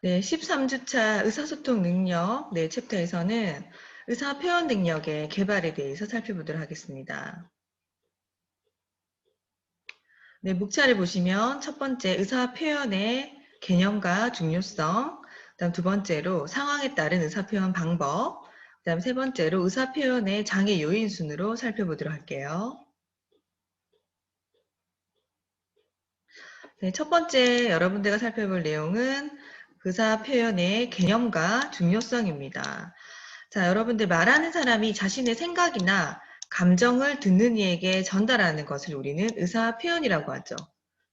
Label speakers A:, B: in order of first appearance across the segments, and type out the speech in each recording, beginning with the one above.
A: 네, 13주차 의사소통 능력 챕터에서는 의사 표현 능력의 개발에 대해서 살펴보도록 하겠습니다. 네, 목차를 보시면 첫 번째 의사 표현의 개념과 중요성, 그다음 두 번째로 상황에 따른 의사 표현 방법, 그다음 세 번째로 의사 표현의 장애 요인 순으로 살펴보도록 할게요. 네, 첫 번째 여러분들과 살펴볼 내용은 의사 표현의 개념과 중요성입니다. 자, 여러분들 말하는 사람이 자신의 생각이나 감정을 듣는 이에게 전달하는 것을 우리는 의사 표현이라고 하죠.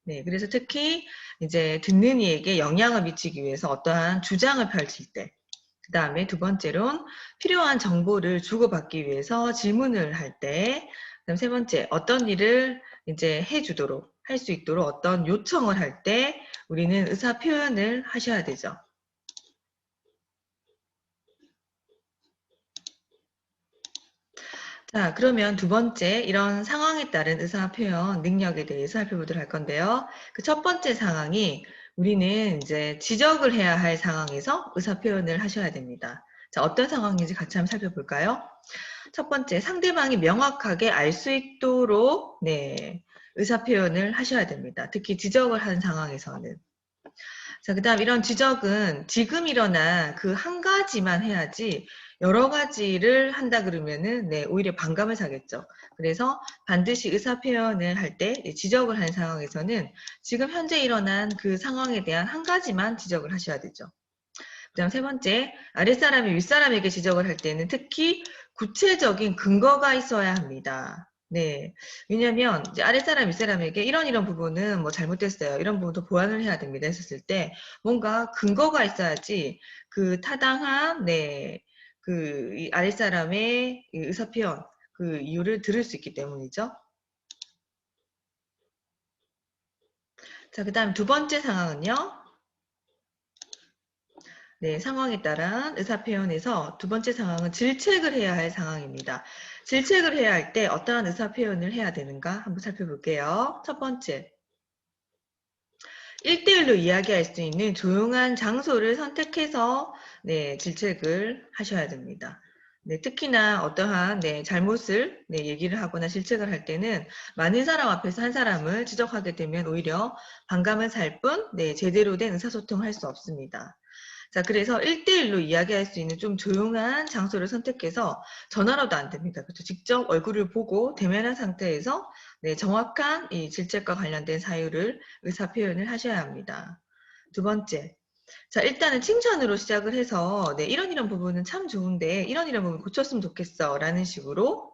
A: 네, 그래서 특히 이제 듣는 이에게 영향을 미치기 위해서 어떠한 주장을 펼칠 때, 그 다음에 두 번째로는 필요한 정보를 주고받기 위해서 질문을 할 때, 그다음 세 번째 어떤 일을 이제 해주도록 할 수 있도록 어떤 요청을 할 때 우리는 의사 표현을 하셔야 되죠. 자, 그러면 두 번째, 이런 상황에 따른 의사 표현 능력에 대해서 살펴보도록 할 건데요. 그 첫 번째 상황이 우리는 이제 지적을 해야 할 상황에서 의사 표현을 하셔야 됩니다. 자, 어떤 상황인지 같이 한번 살펴볼까요? 첫 번째, 상대방이 명확하게 알 수 있도록, 의사 표현을 하셔야 됩니다. 특히 지적을 한 상황에서는. 자, 그 다음 이런 지적은 지금 일어난 그 한 가지만 해야지 여러 가지를 한다 그러면은 오히려 반감을 사겠죠. 그래서 반드시 의사 표현을 할 때 지적을 하는 상황에서는 지금 현재 일어난 그 상황에 대한 한 가지만 지적을 하셔야 되죠. 그다음 세 번째, 아랫사람이 윗사람에게 지적을 할 때는 특히 구체적인 근거가 있어야 합니다. 네. 왜냐면 이제 아랫사람, 윗사람에게 이런 부분은 뭐 잘못됐어요. 이런 부분도 보완을 해야 됩니다. 했었을 때 뭔가 근거가 있어야지 그 타당한 이 아랫사람의 의사표현 그 이유를 들을 수 있기 때문이죠. 자, 그다음 두 번째 상황은요. 네, 상황에 따른 의사표현에서 두 번째 상황은 질책을 해야 할 상황입니다. 질책을 해야 할 때 어떠한 의사표현을 해야 되는가 한번 살펴볼게요. 첫 번째, 1대1로 이야기할 수 있는 조용한 장소를 선택해서 질책을 하셔야 됩니다. 특히나 어떠한 잘못을 얘기를 하거나 질책을 할 때는 많은 사람 앞에서 한 사람을 지적하게 되면 오히려 반감을 살 뿐 제대로 된 의사소통을 할 수 없습니다. 자, 그래서 1대1로 이야기할 수 있는 좀 조용한 장소를 선택해서 전화로도 안 됩니다. 그렇죠? 직접 얼굴을 보고 대면한 상태에서 정확한 이 질책과 관련된 사유를 의사 표현을 하셔야 합니다. 두 번째, 자, 일단은 칭찬으로 시작을 해서, 이런 부분은 참 좋은데, 이런 부분 고쳤으면 좋겠어. 라는 식으로,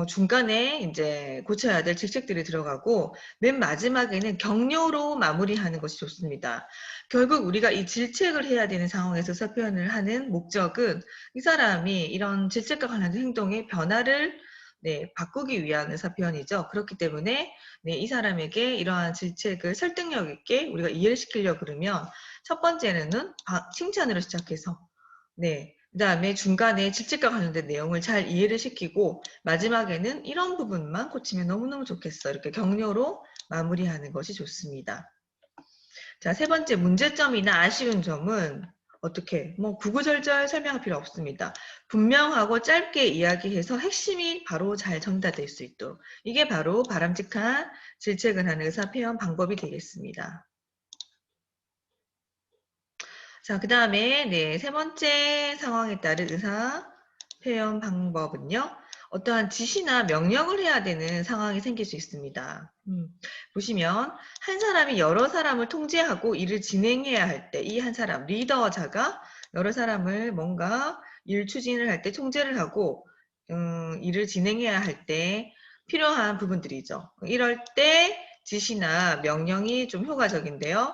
A: 중간에 이제 고쳐야 될 질책들이 들어가고, 맨 마지막에는 격려로 마무리하는 것이 좋습니다. 결국 우리가 이 질책을 해야 되는 상황에서 서 표현을 하는 목적은 이 사람이 이런 질책과 관련된 행동의 변화를 바꾸기 위한 의사 표현이죠. 그렇기 때문에 이 사람에게 이러한 질책을 설득력 있게 우리가 이해를 시키려고 그러면 첫 번째는 칭찬으로 시작해서 그다음에 중간에 질책과 관련된 내용을 잘 이해를 시키고 마지막에는 이런 부분만 고치면 너무너무 좋겠어. 이렇게 격려로 마무리하는 것이 좋습니다. 자, 세 번째 문제점이나 아쉬운 점은 어떻게 뭐 구구절절 설명할 필요 없습니다. 분명하고 짧게 이야기해서 핵심이 바로 잘 전달될 수 있도록 이게 바로 바람직한 질책을 하는 의사 표현 방법이 되겠습니다. 자, 그 다음에 세 번째 상황에 따른 의사 표현 방법은요. 어떠한 지시나 명령을 해야 되는 상황이 생길 수 있습니다. 보시면 한 사람이 여러 사람을 통제하고 일을 진행해야 할 때 이 한 사람, 리더자가 여러 사람을 뭔가 일 추진을 할 때 통제를 하고 일을 진행해야 할 때 필요한 부분들이죠. 이럴 때 지시나 명령이 좀 효과적인데요.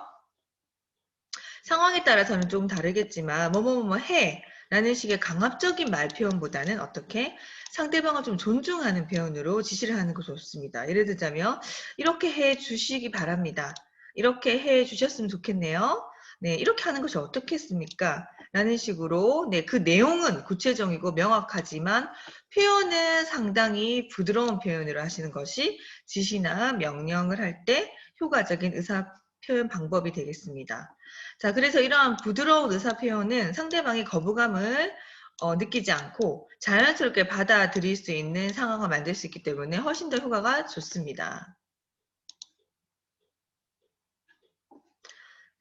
A: 상황에 따라서는 좀 다르겠지만 뭐뭐뭐 해 라는 식의 강압적인 말 표현보다는 어떻게 상대방을 좀 존중하는 표현으로 지시를 하는 거 좋습니다. 예를 들자면 이렇게 해 주시기 바랍니다. 이렇게 해 주셨으면 좋겠네요. 이렇게 하는 것이 어떻겠습니까? 라는 식으로 그 내용은 구체적이고 명확하지만 표현은 상당히 부드러운 표현으로 하시는 것이 지시나 명령을 할 때 효과적인 의사 표현 방법이 되겠습니다. 자, 그래서 이러한 부드러운 의사 표현은 상대방의 거부감을 느끼지 않고 자연스럽게 받아들일 수 있는 상황을 만들 수 있기 때문에 훨씬 더 효과가 좋습니다.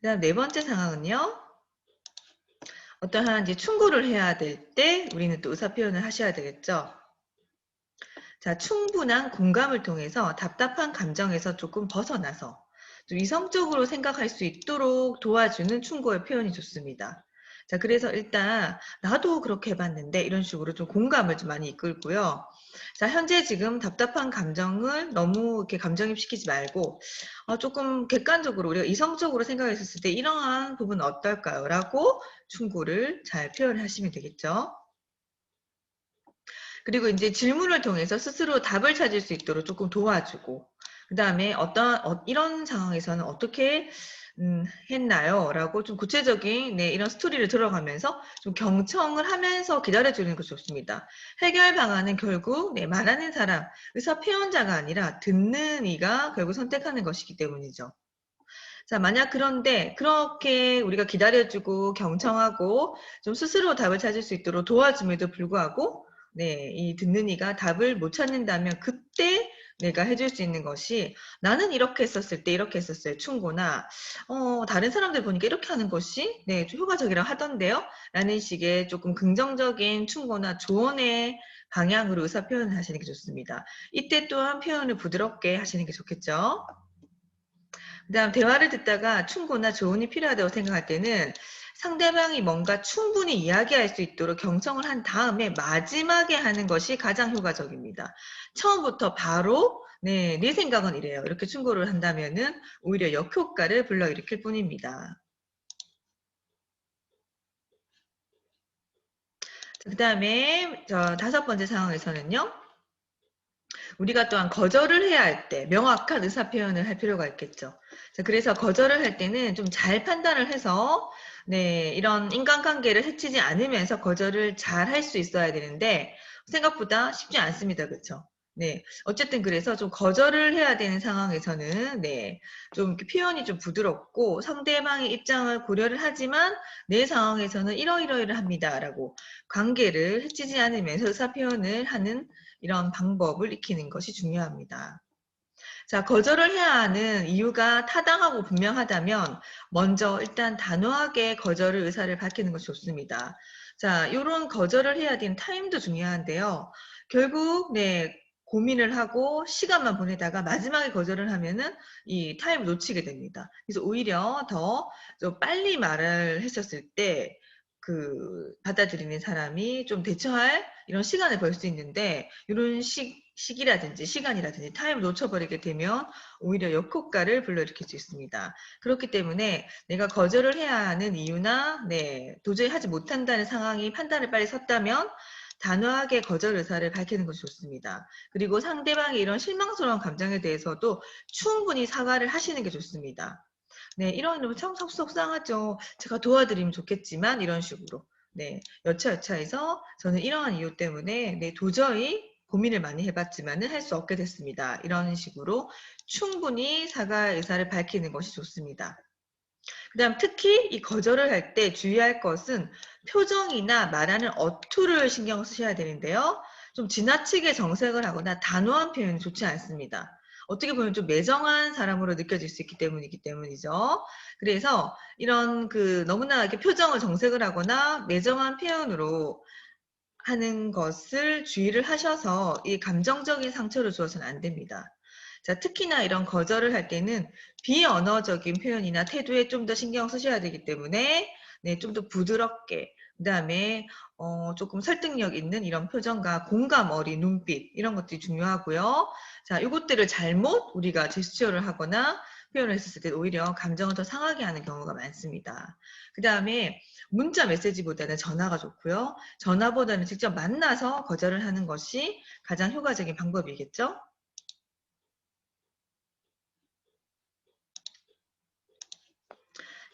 A: 그다음 네 번째 상황은요. 어떠한 이제 충고를 해야 될 때 우리는 또 의사 표현을 하셔야 되겠죠. 자, 충분한 공감을 통해서 답답한 감정에서 조금 벗어나서 좀 이성적으로 생각할 수 있도록 도와주는 충고의 표현이 좋습니다. 자, 그래서 일단 나도 그렇게 해봤는데 이런 식으로 좀 공감을 좀 많이 이끌고요. 자, 현재 지금 답답한 감정을 너무 이렇게 감정입시키지 말고 조금 객관적으로 우리가 이성적으로 생각했을 때 이러한 부분은 어떨까요? 라고 충고를 잘 표현하시면 되겠죠. 그리고 이제 질문을 통해서 스스로 답을 찾을 수 있도록 조금 도와주고, 그 다음에 이런 상황에서는 어떻게 했나요? 라고 좀 구체적인 이런 스토리를 들어가면서 좀 경청을 하면서 기다려주는 것이 좋습니다. 해결 방안은 결국 말하는 사람, 의사 표현자가 아니라 듣는 이가 결국 선택하는 것이기 때문이죠. 자, 만약 그런데 그렇게 우리가 기다려주고 경청하고 좀 스스로 답을 찾을 수 있도록 도와줌에도 불구하고 이 듣는 이가 답을 못 찾는다면 그때 내가 해줄 수 있는 것이 나는 이렇게 했었을 때 이렇게 했었어요. 충고나 다른 사람들 보니까 이렇게 하는 것이 좀 효과적이라고 하던데요. 라는 식의 조금 긍정적인 충고나 조언의 방향으로 의사 표현을 하시는 게 좋습니다. 이때 또한 표현을 부드럽게 하시는 게 좋겠죠. 그다음 대화를 듣다가 충고나 조언이 필요하다고 생각할 때는 상대방이 뭔가 충분히 이야기할 수 있도록 경청을 한 다음에 마지막에 하는 것이 가장 효과적입니다. 처음부터 바로 네 생각은 이래요. 이렇게 충고를 한다면은 오히려 역효과를 불러일으킬 뿐입니다. 그다음에 다섯 번째 상황에서는요. 우리가 또한 거절을 해야 할 때 명확한 의사 표현을 할 필요가 있겠죠. 자, 그래서 거절을 할 때는 좀 잘 판단을 해서 이런 인간관계를 해치지 않으면서 거절을 잘 할 수 있어야 되는데 생각보다 쉽지 않습니다. 그렇죠? 네. 어쨌든 그래서 좀 거절을 해야 되는 상황에서는 좀 이렇게 표현이 좀 부드럽고 상대방의 입장을 고려를 하지만 내 상황에서는 이러이러이러합니다라고 관계를 해치지 않으면서 의사 표현을 하는 이런 방법을 익히는 것이 중요합니다. 자, 거절을 해야 하는 이유가 타당하고 분명하다면 먼저 일단 단호하게 거절을 의사를 밝히는 것이 좋습니다. 자, 이런 거절을 해야 되는 타임도 중요한데요. 결국 고민을 하고 시간만 보내다가 마지막에 거절을 하면은 이 타임을 놓치게 됩니다. 그래서 오히려 더 좀 빨리 말을 했었을 때 받아들이는 사람이 좀 대처할 이런 시간을 벌 수 있는데 이런 시기라든지 시간이라든지 타임을 놓쳐버리게 되면 오히려 역효과를 불러일으킬 수 있습니다. 그렇기 때문에 내가 거절을 해야 하는 이유나 도저히 하지 못한다는 상황이 판단을 빨리 섰다면 단호하게 거절 의사를 밝히는 것이 좋습니다. 그리고 상대방의 이런 실망스러운 감정에 대해서도 충분히 사과를 하시는 게 좋습니다. 이런 참 속상하죠. 제가 도와드리면 좋겠지만 이런 식으로 여차여차해서 저는 이러한 이유 때문에 도저히 고민을 많이 해봤지만은 할 수 없게 됐습니다. 이런 식으로 충분히 사과 의사를 밝히는 것이 좋습니다. 그다음 특히 이 거절을 할 때 주의할 것은 표정이나 말하는 어투를 신경 쓰셔야 되는데요. 좀 지나치게 정색을 하거나 단호한 표현이 좋지 않습니다. 어떻게 보면 좀 매정한 사람으로 느껴질 수 있기 때문이죠. 그래서 이런 너무나 이렇게 표정을 정색을 하거나 매정한 표현으로 하는 것을 주의를 하셔서 이 감정적인 상처를 주어서는 안 됩니다. 자, 특히나 이런 거절을 할 때는 비언어적인 표현이나 태도에 좀 더 신경 쓰셔야 되기 때문에 좀 더 부드럽게 그다음에 조금 설득력 있는 이런 표정과 공감 어린 눈빛 이런 것들이 중요하고요. 자, 이것들을 잘못 우리가 제스처를 하거나 표현을 했을 때 오히려 감정을 더 상하게 하는 경우가 많습니다. 그다음에 문자 메시지보다는 전화가 좋고요. 전화보다는 직접 만나서 거절을 하는 것이 가장 효과적인 방법이겠죠.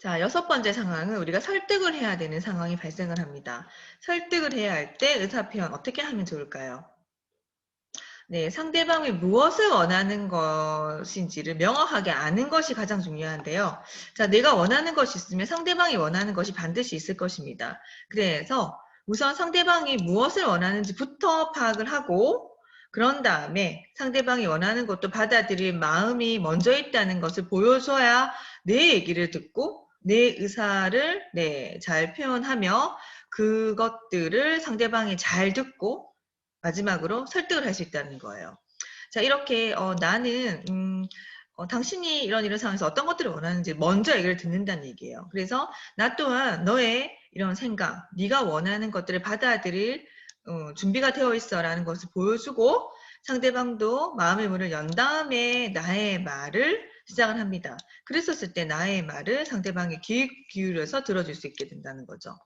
A: 자, 여섯 번째 상황은 우리가 설득을 해야 되는 상황이 발생을 합니다. 설득을 해야 할 때 의사 표현 어떻게 하면 좋을까요? 네, 상대방이 무엇을 원하는 것인지를 명확하게 아는 것이 가장 중요한데요. 자, 내가 원하는 것이 있으면 상대방이 원하는 것이 반드시 있을 것입니다. 그래서 우선 상대방이 무엇을 원하는지부터 파악을 하고, 그런 다음에 상대방이 원하는 것도 받아들일 마음이 먼저 있다는 것을 보여줘야 내 얘기를 듣고 내 의사를 잘 표현하며 그것들을 상대방이 잘 듣고 마지막으로 설득을 할 수 있다는 거예요. 자, 이렇게 나는 당신이 이런 상황에서 어떤 것들을 원하는지 먼저 얘기를 듣는다는 얘기예요. 그래서 나 또한 너의 이런 생각, 네가 원하는 것들을 받아들일 준비가 되어 있어라는 것을 보여주고 상대방도 마음의 문을 연 다음에 나의 말을 시작을 합니다. 그랬었을 때 나의 말을 상대방이 귀 기울여서 들어줄 수 있게 된다는 거죠.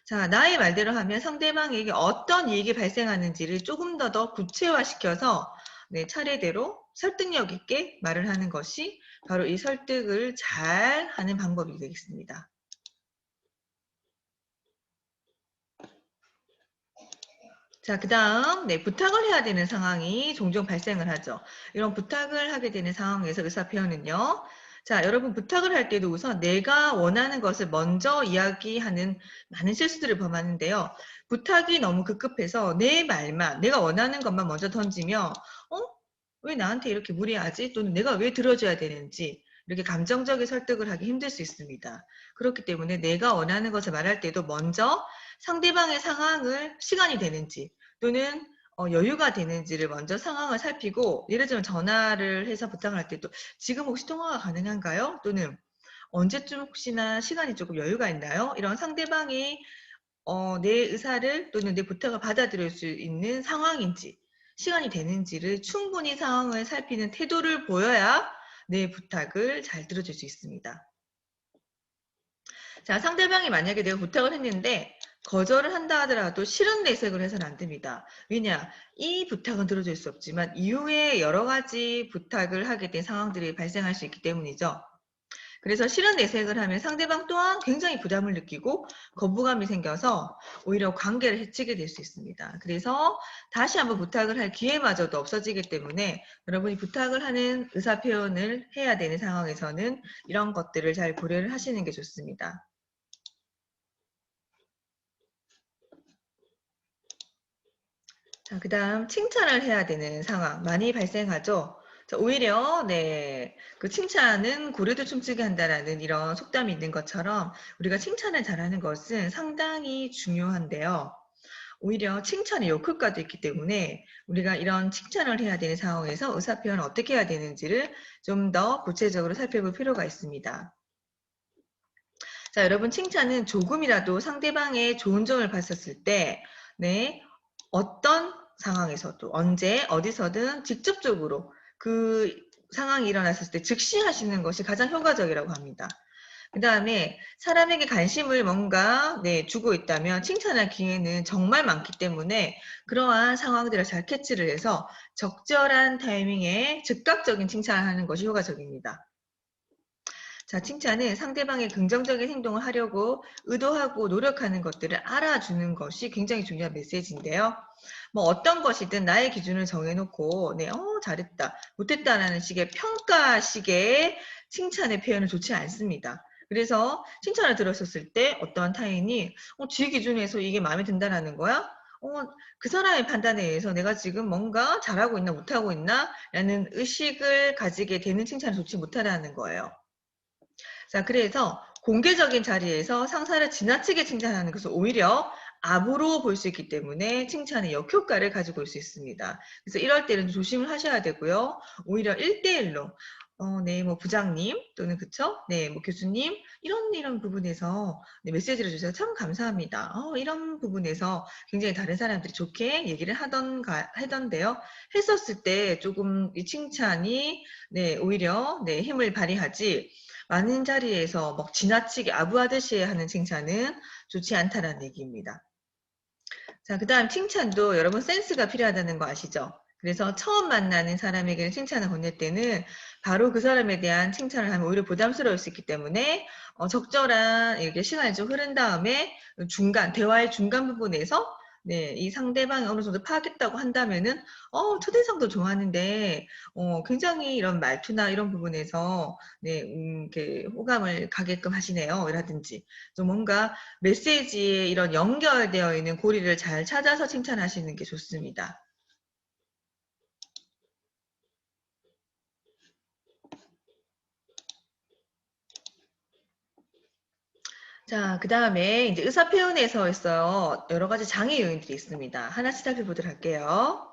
A: 자, 나의 말대로 하면 상대방에게 어떤 이익이 발생하는지를 조금 더 구체화시켜서 차례대로 설득력 있게 말을 하는 것이 바로 이 설득을 잘 하는 방법이 되겠습니다. 자, 그 다음, 부탁을 해야 되는 상황이 종종 발생을 하죠. 이런 부탁을 하게 되는 상황에서 의사 표현은요. 자, 여러분 부탁을 할 때도 우선 내가 원하는 것을 먼저 이야기하는 많은 실수들을 범하는데요. 부탁이 너무 급급해서 내 말만, 내가 원하는 것만 먼저 던지면, 왜 나한테 이렇게 무리하지? 또는 내가 왜 들어줘야 되는지, 이렇게 감정적인 설득을 하기 힘들 수 있습니다. 그렇기 때문에 내가 원하는 것을 말할 때도 먼저 상대방의 상황을 시간이 되는지 또는 여유가 되는지를 먼저 상황을 살피고, 예를 들면 전화를 해서 부탁을 할 때도 지금 혹시 통화가 가능한가요? 또는 언제쯤 혹시나 시간이 조금 여유가 있나요? 이런 상대방이 내 의사를 또는 내 부탁을 받아들일 수 있는 상황인지 시간이 되는지를 충분히 상황을 살피는 태도를 보여야 내 부탁을 잘 들어줄 수 있습니다. 자, 상대방이 만약에 내가 부탁을 했는데 거절을 한다 하더라도 싫은 내색을 해서는 안 됩니다. 왜냐? 이 부탁은 들어줄 수 없지만 이후에 여러 가지 부탁을 하게 된 상황들이 발생할 수 있기 때문이죠. 그래서 싫은 내색을 하면 상대방 또한 굉장히 부담을 느끼고 거부감이 생겨서 오히려 관계를 해치게 될 수 있습니다. 그래서 다시 한번 부탁을 할 기회마저도 없어지기 때문에 여러분이 부탁을 하는 의사 표현을 해야 되는 상황에서는 이런 것들을 잘 고려를 하시는 게 좋습니다. 자, 그 다음 칭찬을 해야 되는 상황 많이 발생하죠. 자, 오히려 그 칭찬은 고래도 춤추게 한다라는 이런 속담이 있는 것처럼 우리가 칭찬을 잘하는 것은 상당히 중요한데요. 오히려 칭찬의 역효과도 있기 때문에 우리가 이런 칭찬을 해야 되는 상황에서 의사표현을 어떻게 해야 되는지를 좀 더 구체적으로 살펴볼 필요가 있습니다. 자, 여러분 칭찬은 조금이라도 상대방의 좋은 점을 봤었을 때 어떤 상황에서도 언제 어디서든 직접적으로 그 상황이 일어났을 때 즉시 하시는 것이 가장 효과적이라고 합니다. 그 다음에 사람에게 관심을 뭔가 주고 있다면 칭찬할 기회는 정말 많기 때문에 그러한 상황들을 잘 캐치를 해서 적절한 타이밍에 즉각적인 칭찬을 하는 것이 효과적입니다. 자, 칭찬은 상대방의 긍정적인 행동을 하려고 의도하고 노력하는 것들을 알아주는 것이 굉장히 중요한 메시지인데요. 뭐 어떤 것이든 나의 기준을 정해놓고 잘했다, 못했다라는 식의 평가식의 칭찬의 표현은 좋지 않습니다. 그래서 칭찬을 들었었을 때 어떠한 타인이 지 기준에서 이게 마음에 든다라는 거야? 그 사람의 판단에 의해서 내가 지금 뭔가 잘하고 있나 못하고 있나? 라는 의식을 가지게 되는 칭찬은 좋지 못하다는 거예요. 자, 그래서 공개적인 자리에서 상사를 지나치게 칭찬하는 것은 오히려 압으로 볼 수 있기 때문에 칭찬의 역효과를 가지고 올 수 있습니다. 그래서 이럴 때는 조심을 하셔야 되고요. 오히려 1대1로 뭐 부장님 또는 그쵸? 뭐 교수님 이런 부분에서 메시지를 주셔서 참 감사합니다. 이런 부분에서 굉장히 다른 사람들이 좋게 얘기를 하던데요. 했었을 때 조금 이 칭찬이 오히려 힘을 발휘하지 많은 자리에서 막 지나치게 아부하듯이 하는 칭찬은 좋지 않다는 얘기입니다. 자, 그 다음 칭찬도 여러분 센스가 필요하다는 거 아시죠? 그래서 처음 만나는 사람에게는 칭찬을 건넬 때는 바로 그 사람에 대한 칭찬을 하면 오히려 부담스러울 수 있기 때문에 적절한 이렇게 시간이 좀 흐른 다음에 대화의 중간 부분에서 네, 이 상대방이 어느 정도 파악했다고 한다면은, 첫인상도 좋았는데, 굉장히 이런 말투나 이런 부분에서, 네, 이렇게 호감을 가게끔 하시네요. 라든지, 좀 뭔가 메시지에 이런 연결되어 있는 고리를 잘 찾아서 칭찬하시는 게 좋습니다. 자, 그 다음에 이제 의사 표현에서 있어요. 여러 가지 장애 요인들이 있습니다. 하나씩 살펴보도록 할게요.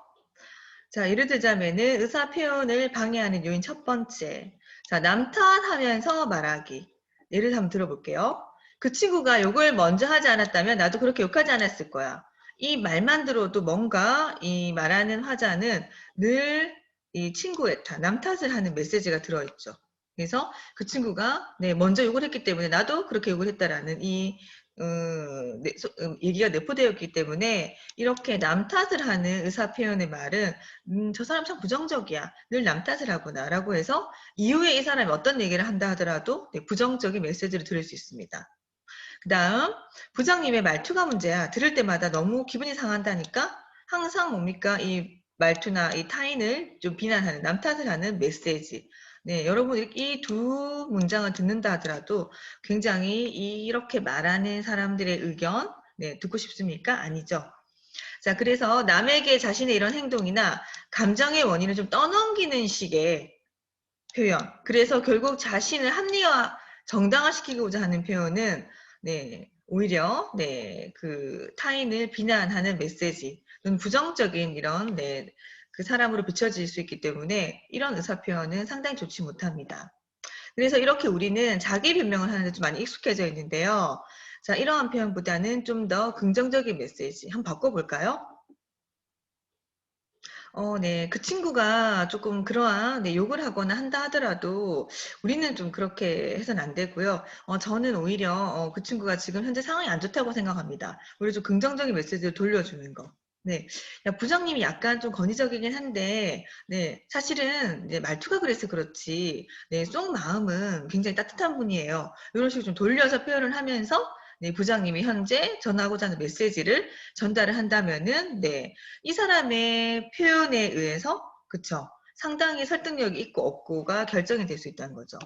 A: 자, 예를 들자면은 의사 표현을 방해하는 요인 첫 번째. 자, 남탓하면서 말하기. 예를 한번 들어볼게요. 그 친구가 욕을 먼저 하지 않았다면 나도 그렇게 욕하지 않았을 거야. 이 말만 들어도 뭔가 이 말하는 화자는 늘 이 친구의 탓, 남 탓을 하는 메시지가 들어있죠. 그래서 그 친구가 네, 먼저 욕을 했기 때문에 나도 그렇게 욕을 했다라는 이 얘기가 내포되었기 때문에 이렇게 남 탓을 하는 의사 표현의 말은 저 사람 참 부정적이야. 늘 남 탓을 하구나. 라고 해서 이후에 이 사람이 어떤 얘기를 한다 하더라도 네, 부정적인 메시지를 들을 수 있습니다. 그 다음 부장님의 말투가 문제야. 들을 때마다 너무 기분이 상한다니까 항상 뭡니까? 이 말투나 이 타인을 좀 비난하는 남 탓을 하는 메시지. 네, 여러분 이 두 문장을 듣는다 하더라도 굉장히 이렇게 말하는 사람들의 의견 네, 듣고 싶습니까? 아니죠. 자, 그래서 남에게 자신의 이런 행동이나 감정의 원인을 좀 떠넘기는 식의 표현. 그래서 결국 자신을 합리화, 정당화시키고자 하는 표현은, 네, 오히려, 네, 그 타인을 비난하는 메시지는 부정적인 이런, 네, 그 사람으로 비춰질 수 있기 때문에 이런 의사 표현은 상당히 좋지 못합니다. 그래서 이렇게 우리는 자기 변명을 하는데 좀 많이 익숙해져 있는데요. 자, 이러한 표현보다는 좀 더 긍정적인 메시지 한번 바꿔볼까요? 네. 그 친구가 조금 그러한 네 욕을 하거나 한다 하더라도 우리는 좀 그렇게 해서는 안 되고요. 저는 오히려 그 친구가 지금 현재 상황이 안 좋다고 생각합니다. 오히려 좀 긍정적인 메시지를 돌려주는 거. 네. 야, 부장님이 약간 좀 건의적이긴 한데, 네. 사실은 이제 말투가 그래서 그렇지, 네. 속 마음은 굉장히 따뜻한 분이에요. 이런 식으로 좀 돌려서 표현을 하면서, 네. 부장님이 현재 전하고자 하는 메시지를 전달을 한다면은, 네. 이 사람의 표현에 의해서 그쵸. 상당히 설득력이 있고 없고가 결정이 될 수 있다는 거죠.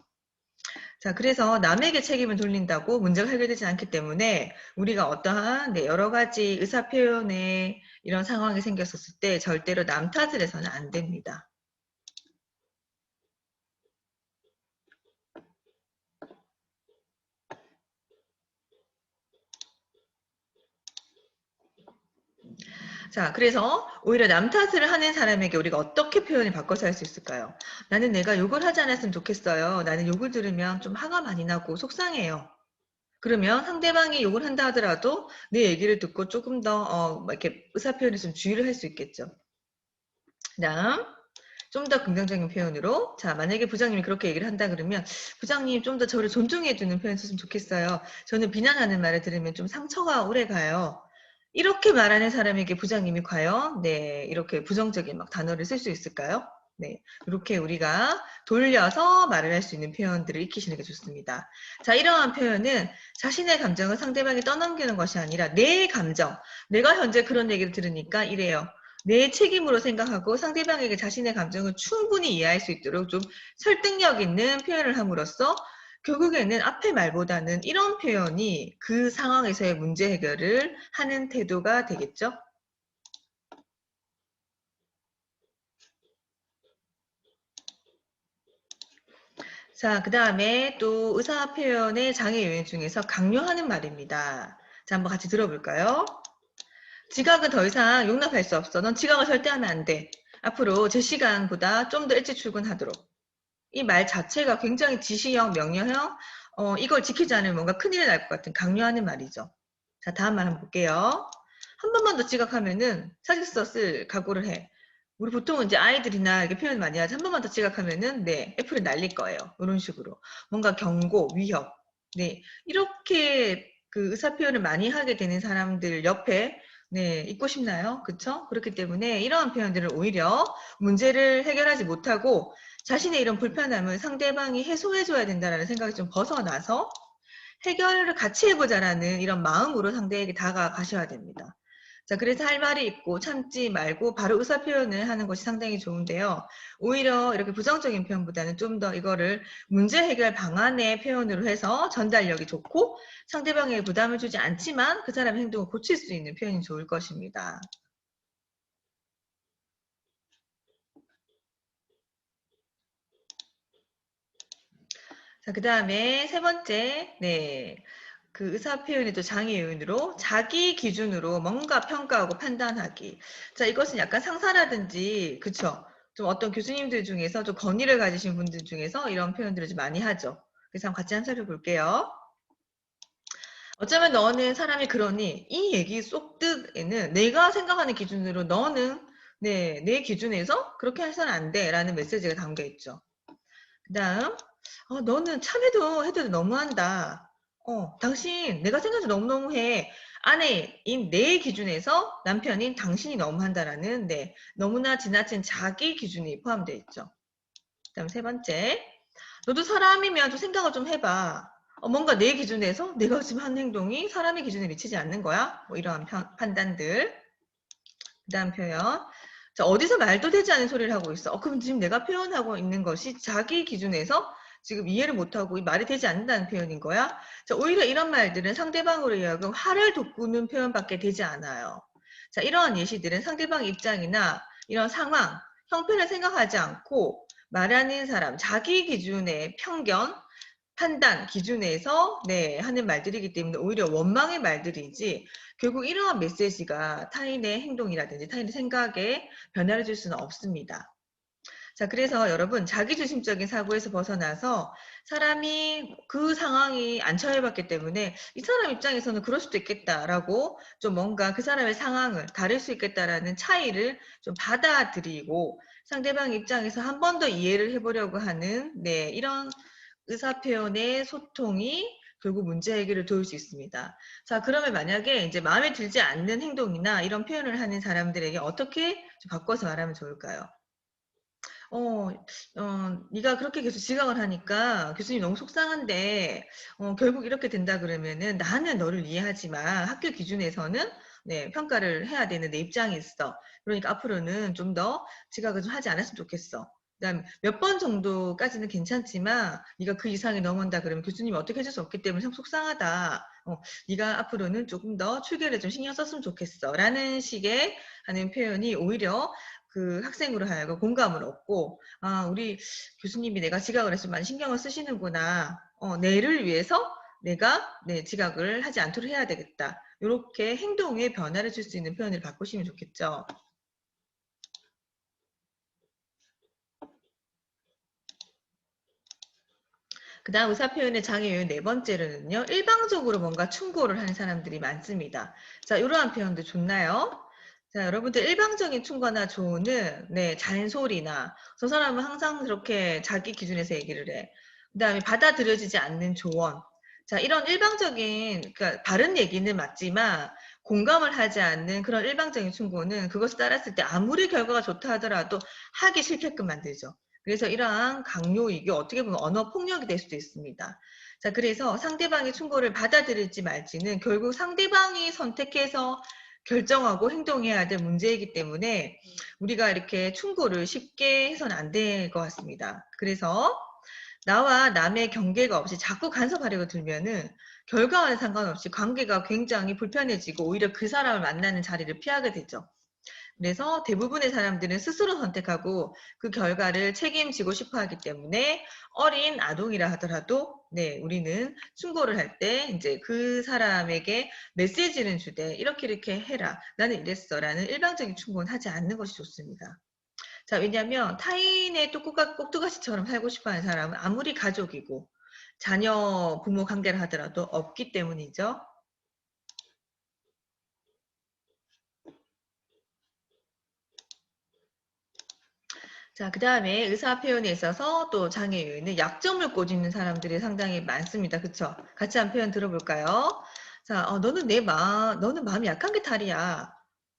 A: 자, 그래서 남에게 책임을 돌린다고 문제가 해결되지 않기 때문에 우리가 어떠한 네, 여러 가지 의사 표현에 이런 상황이 생겼었을 때 절대로 남 탓을 해서는 안 됩니다. 자, 그래서 오히려 남 탓을 하는 사람에게 우리가 어떻게 표현을 바꿔서 할 수 있을까요? 나는 내가 욕을 하지 않았으면 좋겠어요. 나는 욕을 들으면 좀 화가 많이 나고 속상해요. 그러면 상대방이 욕을 한다 하더라도 내 얘기를 듣고 조금 더 이렇게 의사 표현에 좀 주의를 할 수 있겠죠. 그다음 좀 더 긍정적인 표현으로 자 만약에 부장님이 그렇게 얘기를 한다 그러면 부장님 좀 더 저를 존중해 주는 표현 썼으면 좋겠어요. 저는 비난하는 말을 들으면 좀 상처가 오래 가요. 이렇게 말하는 사람에게 부장님이 과연 네 이렇게 부정적인 막 단어를 쓸 수 있을까요? 네 이렇게 우리가 돌려서 말을 할 수 있는 표현들을 익히시는 게 좋습니다. 자 이러한 표현은 자신의 감정을 상대방에 떠넘기는 것이 아니라 내 감정 내가 현재 그런 얘기를 들으니까 이래요. 내 책임으로 생각하고 상대방에게 자신의 감정을 충분히 이해할 수 있도록 좀 설득력 있는 표현을 함으로써 결국에는 앞의 말보다는 이런 표현이 그 상황에서의 문제 해결을 하는 태도가 되겠죠. 자, 그 다음에 또 의사 표현의 장애 요인 중에서 강요하는 말입니다. 자, 한번 같이 들어볼까요? 지각은 더 이상 용납할 수 없어. 넌 지각을 절대 하면 안 돼. 앞으로 제 시간보다 좀 더 일찍 출근하도록. 이 말 자체가 굉장히 지시형, 명령형, 이걸 지키지 않으면 뭔가 큰일이 날 것 같은 강요하는 말이죠. 자, 다음 말 한번 볼게요. 한 번만 더 지각하면은 사직서 쓸 각오를 해. 우리 보통은 이제 아이들이나 이렇게 표현 많이 하지. 한 번만 더 지각하면은 네, 애플이 날릴 거예요. 이런 식으로. 뭔가 경고, 위협. 네, 이렇게 그 의사 표현을 많이 하게 되는 사람들 옆에 네, 있고 싶나요? 그쵸? 그렇기 때문에 이러한 표현들을 오히려 문제를 해결하지 못하고 자신의 이런 불편함을 상대방이 해소해줘야 된다는 생각이 좀 벗어나서 해결을 같이 해보자라는 이런 마음으로 상대에게 다가가셔야 됩니다. 자, 그래서 할 말이 있고 참지 말고 바로 의사 표현을 하는 것이 상당히 좋은데요. 오히려 이렇게 부정적인 표현보다는 좀 더 이거를 문제 해결 방안의 표현으로 해서 전달력이 좋고 상대방에게 부담을 주지 않지만 그 사람의 행동을 고칠 수 있는 표현이 좋을 것입니다. 자, 그 다음에 세 번째, 네. 그 의사 표현의 또 장애 요인으로 자기 기준으로 뭔가 평가하고 판단하기. 자, 이것은 약간 상사라든지, 그쵸? 좀 어떤 교수님들 중에서 좀 권위를 가지신 분들 중에서 이런 표현들을 좀 많이 하죠. 그래서 한번 같이 한 살펴볼게요. 어쩌면 너는 사람이 그러니 이 얘기 쏙득에는 내가 생각하는 기준으로 너는 네, 내 기준에서 그렇게 해서는 안 돼 라는 메시지가 담겨 있죠. 그 다음 너는 참해도 너무한다. 당신 내가 생각해도 너무너무해. 아내인 내 기준에서 남편인 당신이 너무한다라는 네, 너무나 지나친 자기 기준이 포함되어 있죠. 그 다음 세 번째, 너도 사람이면 좀 생각을 좀 해봐. 뭔가 내 기준에서 내가 지금 한 행동이 사람의 기준에 미치지 않는 거야? 뭐 이러한 판단들. 그 다음 표현. 자, 어디서 말도 되지 않는 소리를 하고 있어. 그럼 지금 내가 표현하고 있는 것이 자기 기준에서 지금 이해를 못하고 말이 되지 않는다는 표현인 거야. 자, 오히려 이런 말들은 상대방으로 이야기하면 화를 돋구는 표현밖에 되지 않아요. 자, 이러한 예시들은 상대방 입장이나 이런 상황, 형편을 생각하지 않고 말하는 사람, 자기 기준의 편견, 판단 기준에서 네, 하는 말들이기 때문에 오히려 원망의 말들이지 결국 이러한 메시지가 타인의 행동이라든지 타인의 생각에 변화를 줄 수는 없습니다. 자, 그래서 여러분 자기중심적인 사고에서 벗어나서 사람이 그 상황이 안 처해봤기 때문에 이 사람 입장에서는 그럴 수도 있겠다라고 좀 뭔가 그 사람의 상황을 다를 수 있겠다라는 차이를 좀 받아들이고 상대방 입장에서 한 번 더 이해를 해보려고 하는 네, 이런 의사표현의 소통이 결국 문제 해결을 도울 수 있습니다. 자, 그러면 만약에 이제 마음에 들지 않는 행동이나 이런 표현을 하는 사람들에게 어떻게 좀 바꿔서 말하면 좋을까요? 어, 네가 그렇게 계속 지각을 하니까 교수님 너무 속상한데, 결국 이렇게 된다 그러면은 나는 너를 이해하지만 학교 기준에서는 네, 평가를 해야 되는 내 입장이 있어. 그러니까 앞으로는 좀 더 지각을 좀 하지 않았으면 좋겠어. 그다음 몇 번 정도까지는 괜찮지만 네가 그 이상이 넘어온다 그러면 교수님이 어떻게 해줄 수 없기 때문에 참 속상하다. 네가 앞으로는 조금 더 출결에 좀 신경 썼으면 좋겠어. 라는 식의 하는 표현이 오히려 그 학생으로 하여금 공감을 얻고 우리 교수님이 내가 지각을 했으면 많이 신경을 쓰시는구나. 내를 위해서 내가 네, 지각을 하지 않도록 해야 되겠다. 이렇게 행동에 변화를 줄 수 있는 표현을 바꾸시면 좋겠죠. 그 다음 의사표현의 장애 요인 네 번째로는요. 일방적으로 뭔가 충고를 하는 사람들이 많습니다. 자, 이러한 표현도 좋나요? 자, 여러분들 일방적인 충고나 조언은 네, 잔소리나 저 사람은 항상 그렇게 자기 기준에서 얘기를 해. 그 다음에 받아들여지지 않는 조언. 자, 이런 일방적인 그러니까 바른 얘기는 맞지만 공감을 하지 않는 그런 일방적인 충고는 그것을 따랐을 때 아무리 결과가 좋다 하더라도 하기 싫게끔 만들죠. 그래서 이러한 강요 이게 어떻게 보면 언어 폭력이 될 수도 있습니다. 자, 그래서 상대방의 충고를 받아들일지 말지는 결국 상대방이 선택해서 결정하고 행동해야 될 문제이기 때문에 우리가 이렇게 충고를 쉽게 해서는 안 될 것 같습니다. 그래서 나와 남의 경계가 없이 자꾸 간섭하려고 들면은 결과와는 상관없이 관계가 굉장히 불편해지고 오히려 그 사람을 만나는 자리를 피하게 되죠. 그래서 대부분의 사람들은 스스로 선택하고 그 결과를 책임지고 싶어 하기 때문에 어린 아동이라 하더라도 네, 우리는 충고를 할 때 이제 그 사람에게 메시지는 주되 이렇게 해라. 나는 이랬어라는 일방적인 충고는 하지 않는 것이 좋습니다. 자, 왜냐하면 타인의 꼭두가시처럼 살고 싶어 하는 사람은 아무리 가족이고 자녀 부모 관계를 하더라도 없기 때문이죠. 자, 그 다음에 의사 표현에 있어서 또 장애 요인은 약점을 꼬집는 사람들이 상당히 많습니다. 그쵸? 같이 한 표현 들어볼까요? 자, 너는 마음이 약한 게 탈이야.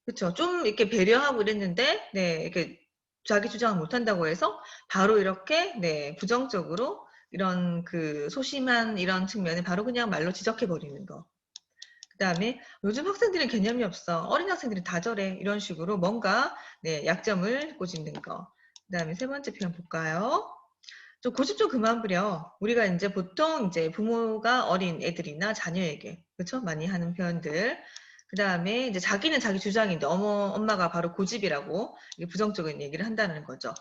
A: 그쵸? 좀 이렇게 배려하고 이랬는데, 네, 이렇게 자기 주장을 못한다고 해서 바로 이렇게, 네, 부정적으로 이런 그 소심한 이런 측면을 바로 그냥 말로 지적해버리는 거. 그 다음에 요즘 학생들은 개념이 없어. 어린 학생들은 다 저래. 이런 식으로 뭔가 네, 약점을 꼬집는 거. 그 다음에 세 번째 표현 볼까요? 좀 고집 좀 그만 부려. 우리가 이제 보통 이제 부모가 어린 애들이나 자녀에게 그렇죠? 많이 하는 표현들. 그 다음에 이제 자기는 자기 주장인데 엄마가 바로 고집이라고 부정적인 얘기를 한다는 거죠.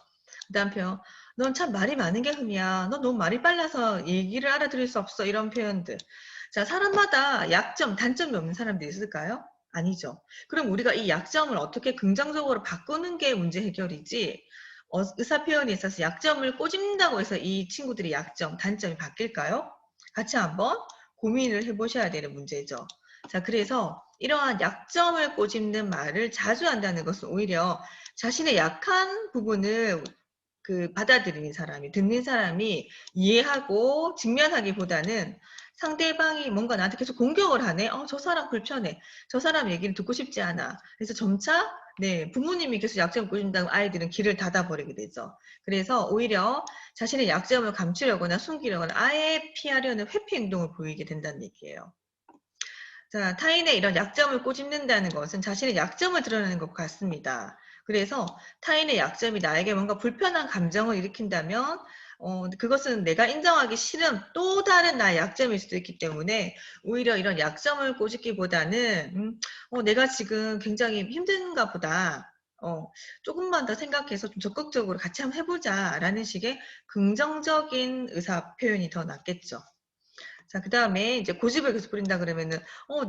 A: 그 다음 표현. 넌 참 말이 많은 게 흠이야. 너 너무 말이 빨라서 얘기를 알아들을 수 없어. 이런 표현들. 자, 사람마다 약점, 단점이 없는 사람들이 있을까요? 아니죠. 그럼 우리가 이 약점을 어떻게 긍정적으로 바꾸는 게 문제 해결이지, 의사 표현에 있어서 약점을 꼬집는다고 해서 이 친구들의 약점, 단점이 바뀔까요? 같이 한번 고민을 해보셔야 되는 문제죠. 자, 그래서 이러한 약점을 꼬집는 말을 자주 한다는 것은 오히려 자신의 약한 부분을 받아들이는 사람이, 듣는 사람이 이해하고 직면하기보다는 상대방이 뭔가 나한테 계속 공격을 하네. 저 사람 불편해. 저 사람 얘기를 듣고 싶지 않아. 그래서 점차 네, 부모님이 계속 약점을 보여준다면 아이들은 길을 닫아버리게 되죠. 그래서 오히려 자신의 약점을 감추려거나 숨기려거나 아예 피하려는 회피 행동을 보이게 된다는 얘기예요. 자, 타인의 이런 약점을 꼬집는다는 것은 자신의 약점을 드러내는 것 같습니다. 그래서 타인의 약점이 나에게 뭔가 불편한 감정을 일으킨다면 그것은 내가 인정하기 싫은 또 다른 나의 약점일 수도 있기 때문에 오히려 이런 약점을 꼬집기보다는 내가 지금 굉장히 힘든가 보다. 조금만 더 생각해서 좀 적극적으로 같이 한번 해보자 라는 식의 긍정적인 의사 표현이 더 낫겠죠. 자, 그 다음에 이제 고집을 계속 부린다 그러면은,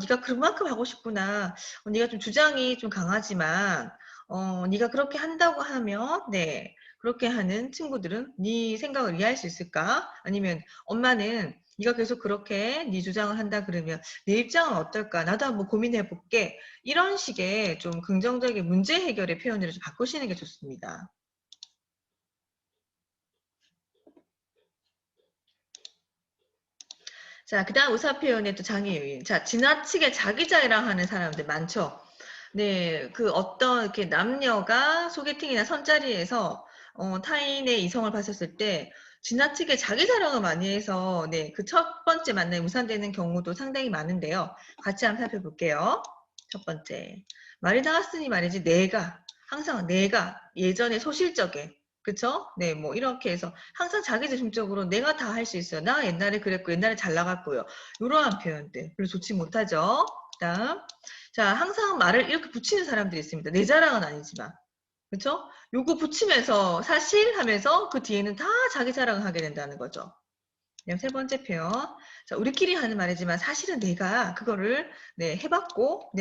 A: 네가 그만큼 하고 싶구나. 네가 좀 주장이 좀 강하지만, 네가 그렇게 한다고 하면, 네, 그렇게 하는 친구들은 네 생각을 이해할 수 있을까? 아니면 엄마는 네가 계속 그렇게 네 주장을 한다 그러면 내 입장은 어떨까? 나도 한번 고민해 볼게. 이런 식의 좀 긍정적인 문제 해결의 표현으로 좀 바꾸시는 게 좋습니다. 자, 그 다음 의사 표현의 또 장애 요인. 자, 지나치게 자기 자랑하는 사람들 많죠. 네, 어떤 이렇게 남녀가 소개팅이나 선자리에서 타인의 이성을 봤었을 때 지나치게 자기 자랑을 많이 해서 네, 그 첫 번째 만남이 무산되는 경우도 상당히 많은데요. 같이 한번 살펴볼게요. 첫 번째. 말이 나왔으니 말이지 항상 내가 예전에 소실적에 그쵸? 네, 뭐 이렇게 해서 항상 자기 중심적으로 내가 다 할 수 있어요. 나 옛날에 그랬고 옛날에 잘 나갔고요. 이러한 표현들 별로 좋지 못하죠. 그다음 자, 항상 말을 이렇게 붙이는 사람들이 있습니다. 내 자랑은 아니지만. 그렇죠? 요거 붙이면서 사실 하면서 그 뒤에는 다 자기 자랑을 하게 된다는 거죠. 그다음 세 번째 표현. 자, 우리끼리 하는 말이지만 사실은 내가 그거를 네, 해봤고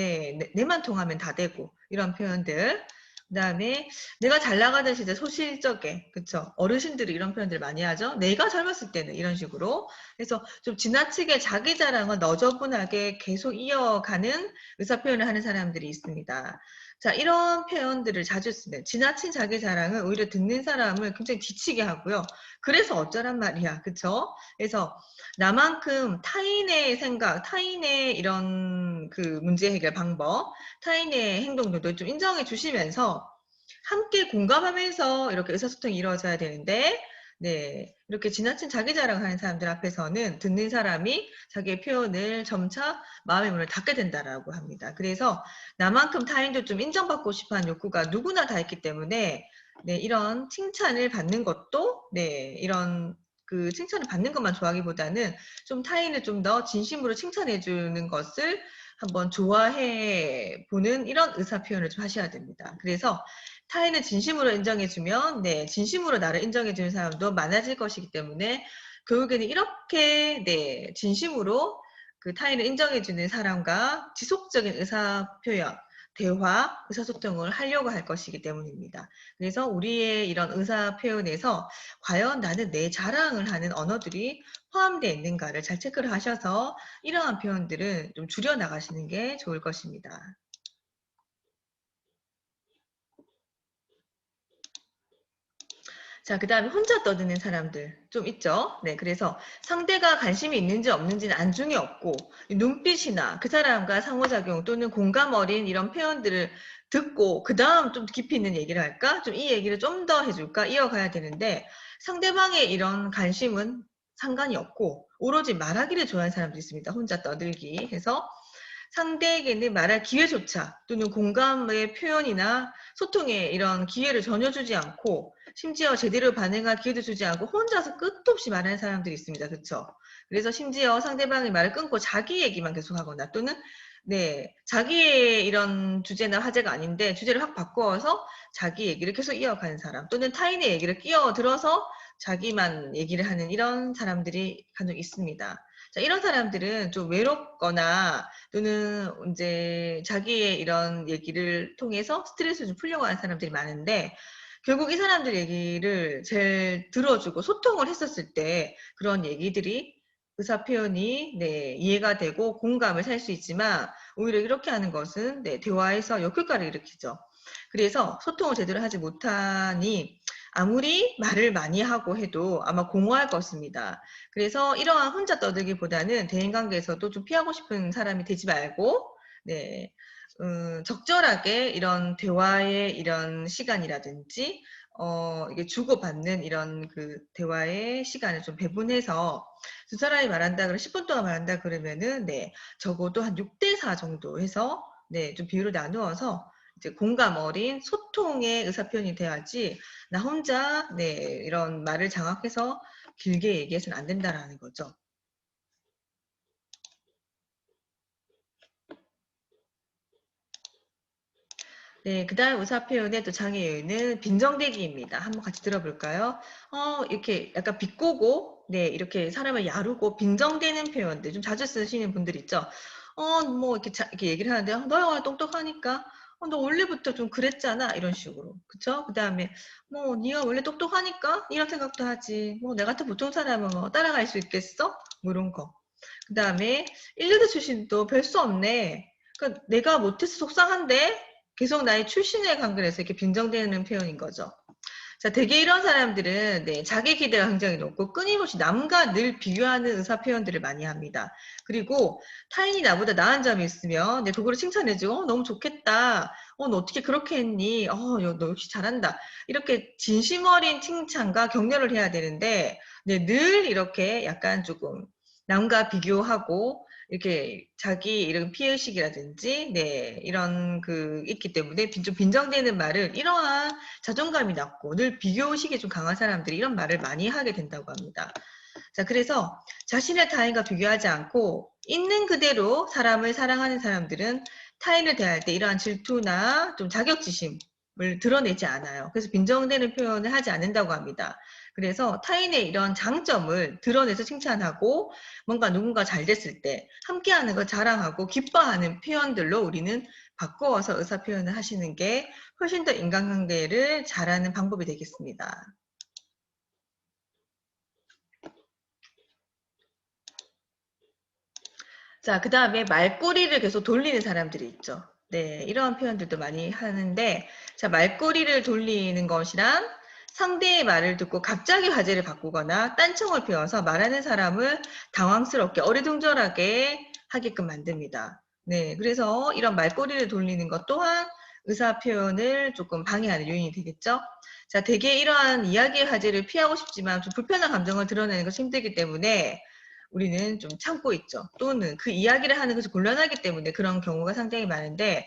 A: 내만 통하면 다 되고 이런 표현들. 그다음에 내가 잘 나가던 시대 소실적에 그쵸 어르신들이 이런 표현들 많이 하죠. 내가 젊었을 때는 이런 식으로 그래서 좀 지나치게 자기 자랑을 너저분하게 계속 이어가는 의사 표현을 하는 사람들이 있습니다. 자, 이런 표현들을 자주 쓰는 지나친 자기 자랑은 오히려 듣는 사람을 굉장히 지치게 하고요. 그래서 어쩌란 말이야, 그쵸? 그래서 나만큼 타인의 생각, 타인의 이런 문제 해결 방법, 타인의 행동들도 좀 인정해 주시면서 함께 공감하면서 이렇게 의사소통이 이루어져야 되는데, 네, 이렇게 지나친 자기 자랑하는 사람들 앞에서는 듣는 사람이 자기의 표현을 점차 마음의 문을 닫게 된다라고 합니다. 그래서 나만큼 타인도 좀 인정받고 싶어하는 욕구가 누구나 다 있기 때문에, 네, 이런 칭찬을 받는 것도, 네, 이런 칭찬을 받는 것만 좋아하기보다는 좀 타인을 좀 더 진심으로 칭찬해 주는 것을 한번 좋아해 보는 이런 의사 표현을 좀 하셔야 됩니다. 그래서 타인을 진심으로 인정해주면, 네, 진심으로 나를 인정해주는 사람도 많아질 것이기 때문에, 결국에는 이렇게, 네, 진심으로 타인을 인정해주는 사람과 지속적인 의사 표현, 대화, 의사소통을 하려고 할 것이기 때문입니다. 그래서 우리의 이런 의사 표현에서 과연 나는 내 자랑을 하는 언어들이 포함되어 있는가를 잘 체크를 하셔서 이러한 표현들은 좀 줄여 나가시는 게 좋을 것입니다. 자, 그 다음에 혼자 떠드는 사람들 좀 있죠. 네, 그래서 상대가 관심이 있는지 없는지는 안중에 없고 눈빛이나 그 사람과 상호작용 또는 공감 어린 이런 표현들을 듣고 그 다음 좀 깊이 있는 얘기를 할까? 좀 이 얘기를 좀 더 해줄까? 이어가야 되는데 상대방의 이런 관심은 상관이 없고 오로지 말하기를 좋아하는 사람도 있습니다. 혼자 떠들기 해서 상대에게는 말할 기회조차 또는 공감의 표현이나 소통의 이런 기회를 전혀 주지 않고 심지어 제대로 반응할 기회도 주지 않고 혼자서 끝도 없이 말하는 사람들이 있습니다. 그렇죠? 그래서 심지어 상대방의 말을 끊고 자기 얘기만 계속하거나 또는 네, 자기의 이런 주제나 화제가 아닌데 주제를 확 바꾸어서 자기 얘기를 계속 이어가는 사람 또는 타인의 얘기를 끼어들어서 자기만 얘기를 하는 이런 사람들이 간혹 있습니다. 자, 이런 사람들은 좀 외롭거나 또는 이제 자기의 이런 얘기를 통해서 스트레스를 좀 풀려고 하는 사람들이 많은데 결국 이 사람들 얘기를 제일 들어주고 소통을 했었을 때 그런 얘기들이 의사 표현이 네, 이해가 되고 공감을 살 수 있지만 오히려 이렇게 하는 것은 네, 대화에서 역효과를 일으키죠. 그래서 소통을 제대로 하지 못하니 아무리 말을 많이 하고 해도 아마 공허할 것입니다. 그래서 이러한 혼자 떠들기보다는 대인관계에서도 좀 피하고 싶은 사람이 되지 말고 네, 적절하게 이런 대화의 이런 시간이라든지 이게 주고받는 이런 그 대화의 시간을 좀 배분해서 두 사람이 말한다 그러면 10분 동안 말한다 그러면은 네, 적어도 한 6대4 정도 해서 네, 좀 비율을 나누어서 이제 공감 어린 소통의 의사표현이 돼야지 나 혼자 네, 이런 말을 장악해서 길게 얘기해서는 안 된다라는 거죠. 네, 그 다음 의사표현의 또 장애 요인은 빈정대기입니다. 한번 같이 들어볼까요? 이렇게 약간 비꼬고, 네, 이렇게 사람을 야르고 빈정대는 표현들 좀 자주 쓰시는 분들 있죠? 뭐 이렇게 얘기를 하는데, 너가 원래 똑똑하니까, 너 원래부터 좀 그랬잖아. 이런 식으로. 그쵸? 그 다음에, 뭐, 네가 원래 똑똑하니까? 이런 생각도 하지. 뭐, 내 같은 보통 사람은 뭐, 따라갈 수 있겠어? 뭐, 이런 거. 그 다음에, 1년대 출신도 별 수 없네. 그러니까 내가 못해서 속상한데? 계속 나의 출신에 관계해서 이렇게 빈정대는 표현인 거죠. 자, 대개 이런 사람들은 네, 자기 기대가 굉장히 높고 끊임없이 남과 늘 비교하는 의사 표현들을 많이 합니다. 그리고 타인이 나보다 나은 점이 있으면 네, 그거를 칭찬해주고 너무 좋겠다. 너 어떻게 그렇게 했니? 너 역시 잘한다. 이렇게 진심 어린 칭찬과 격려를 해야 되는데 네, 늘 이렇게 약간 조금 남과 비교하고 이렇게 자기 이런 피해의식이라든지 네 이런 그 있기 때문에 좀 빈정되는 말을 이러한 자존감이 낮고 늘 비교의식이 좀 강한 사람들이 이런 말을 많이 하게 된다고 합니다. 자, 그래서 자신의 타인과 비교하지 않고 있는 그대로 사람을 사랑하는 사람들은 타인을 대할 때 이러한 질투나 좀 자격지심을 드러내지 않아요. 그래서 빈정되는 표현을 하지 않는다고 합니다. 그래서 타인의 이런 장점을 드러내서 칭찬하고 뭔가 누군가 잘 됐을 때 함께하는 걸 자랑하고 기뻐하는 표현들로 우리는 바꾸어서 의사 표현을 하시는 게 훨씬 더 인간관계를 잘하는 방법이 되겠습니다. 자, 그 다음에 말꼬리를 계속 돌리는 사람들이 있죠. 네, 이러한 표현들도 많이 하는데, 자, 말꼬리를 돌리는 것이란 상대의 말을 듣고 갑자기 화제를 바꾸거나 딴청을 피워서 말하는 사람을 당황스럽게 어리둥절하게 하게끔 만듭니다. 네, 그래서 이런 말꼬리를 돌리는 것 또한 의사 표현을 조금 방해하는 요인이 되겠죠. 자, 대개 이러한 이야기의 화제를 피하고 싶지만 좀 불편한 감정을 드러내는 것이 힘들기 때문에 우리는 좀 참고 있죠. 또는 그 이야기를 하는 것이 곤란하기 때문에 그런 경우가 상당히 많은데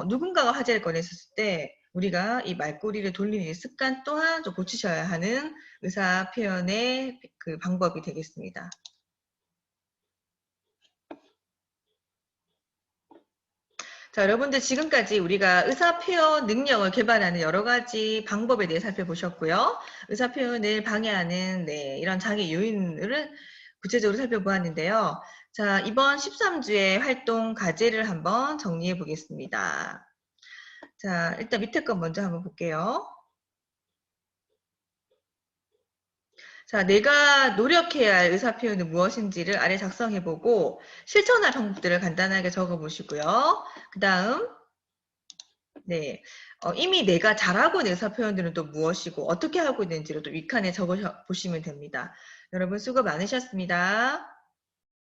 A: 누군가가 화제를 꺼냈을 때 우리가 이 말꼬리를 돌리는 습관 또한 좀 고치셔야 하는 의사 표현의 그 방법이 되겠습니다. 자, 여러분들 지금까지 우리가 의사 표현 능력을 개발하는 여러 가지 방법에 대해 살펴보셨고요. 의사 표현을 방해하는 네, 이런 장애 요인을 구체적으로 살펴보았는데요. 자, 이번 13주의 활동 과제를 한번 정리해 보겠습니다. 자, 일단 밑에 거 먼저 한번 볼게요. 자, 내가 노력해야 할 의사 표현은 무엇인지를 아래 작성해보고 실천할 방법들을 간단하게 적어보시고요. 그 다음 네, 이미 내가 잘하고 있는 의사 표현들은 또 무엇이고 어떻게 하고 있는지를 또 윗칸에 적어 보시면 됩니다. 여러분 수고 많으셨습니다.